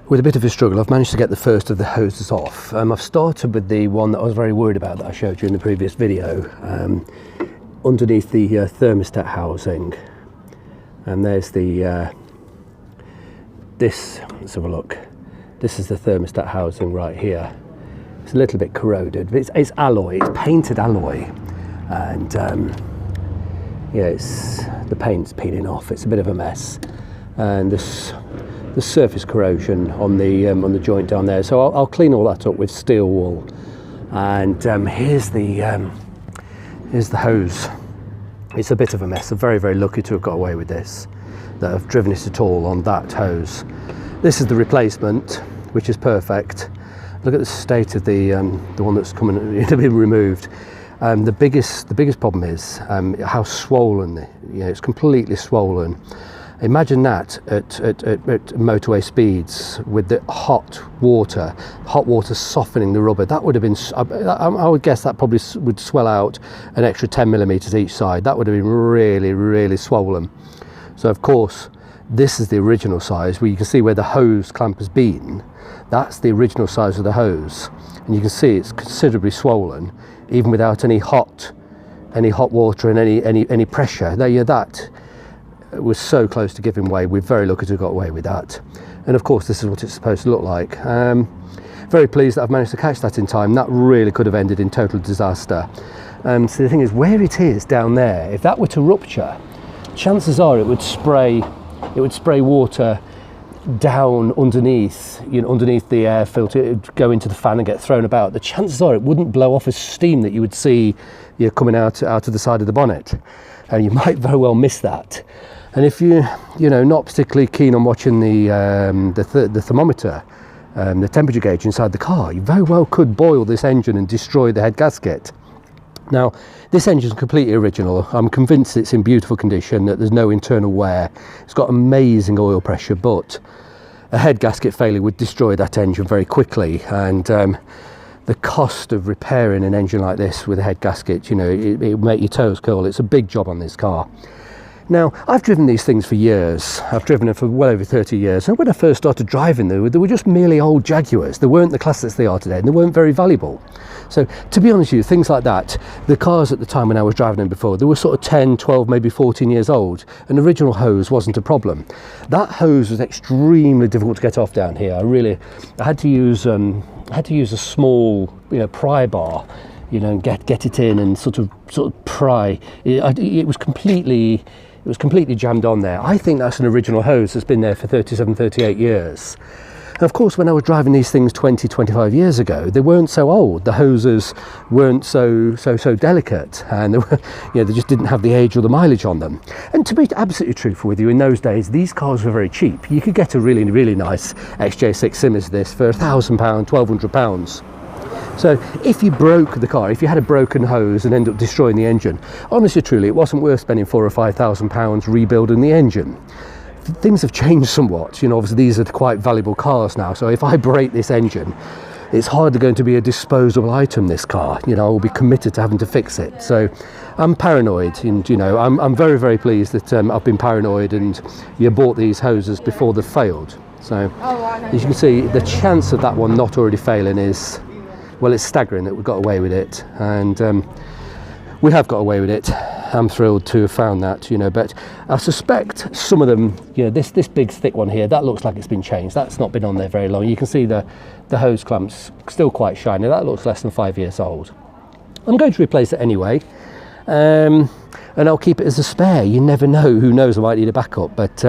With a bit of a struggle, I've managed to get the first of the hoses off. I've started with the one that I was very worried about that I showed you in the previous video, underneath the thermostat housing. And there's the, let's have a look. This is the thermostat housing right here. It's a little bit corroded, but it's alloy, it's painted alloy. And yeah, the paint's peeling off, it's a bit of a mess. And the surface corrosion on the joint down there, so I'll clean all that up with steel wool. And here's the hose. It's a bit of a mess. I'm very, very lucky to have got away with this, that I've driven it at all on that hose. This is the replacement, which is perfect. Look at the state of the one that's coming to be removed. The biggest problem is how swollen. It's completely swollen. Imagine that at motorway speeds with the hot water softening the rubber. That would have been, I would guess that probably would swell out an extra 10 millimeters each side. That would have been really, really swollen. So of course, this is the original size, where you can see where the hose clamp has been. That's the original size of the hose. And you can see it's considerably swollen, even without any hot water and any pressure. That was so close to giving way. We're very lucky to have got away with that. And of course, this is what it's supposed to look like. Very pleased that I've managed to catch that in time. That really could have ended in total disaster. So the thing is, where it is down there, if that were to rupture, chances are it would spray water down underneath the air filter. It would go into the fan and get thrown about. The chances are it wouldn't blow off as steam that you would see coming out of the side of the bonnet. And you might very well miss that. And if you're not particularly keen on watching the thermometer, the temperature gauge inside the car, you very well could boil this engine and destroy the head gasket. Now, this engine's completely original. I'm convinced it's in beautiful condition, that there's no internal wear. It's got amazing oil pressure, but a head gasket failure would destroy that engine very quickly. And the cost of repairing an engine like this with a head gasket, it will make your toes curl. It's a big job on this car. Now, I've driven these things for years. I've driven them for well over 30 years. And when I first started driving them, they were just merely old Jaguars. They weren't the class that they are today, and they weren't very valuable. So, to be honest with you, things like that, the cars at the time when I was driving them before, they were sort of 10, 12, maybe 14 years old. An original hose wasn't a problem. That hose was extremely difficult to get off down here. I had to use a small, pry bar, and get it in and sort of pry. It was completely jammed on there. I think that's an original hose that's been there for 37, 38 years. And of course, when I was driving these things 20, 25 years ago, they weren't so old. The hoses weren't so delicate, and they just didn't have the age or the mileage on them. And to be absolutely truthful with you, in those days, these cars were very cheap. You could get a really, really nice XJ6 sim as this for £1,000, £1,200. So if you broke the car, if you had a broken hose and ended up destroying the engine, honestly, truly, it wasn't worth spending £4,000 or £5,000 rebuilding the engine. Things have changed somewhat. Obviously these are quite valuable cars now. So if I break this engine, it's hardly going to be a disposable item, this car. I will be committed to having to fix it. So I'm paranoid, and I'm very, very pleased that I've been paranoid and bought these hoses before they've failed. So as you can see, the chance of that one not already failing is, well, it's staggering that we got away with it, and we have got away with it. I'm thrilled to have found that, but I suspect some of them, this big thick one here, that looks like it's been changed. That's not been on there very long. You can see the hose clamps still quite shiny. That looks less than 5 years old. I'm going to replace it anyway, and I'll keep it as a spare. You never know. Who knows? I might need a backup. But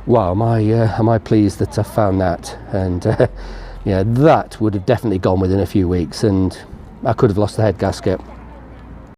wow, am I pleased that I found that? And that would have definitely gone within a few weeks, and I could have lost the head gasket.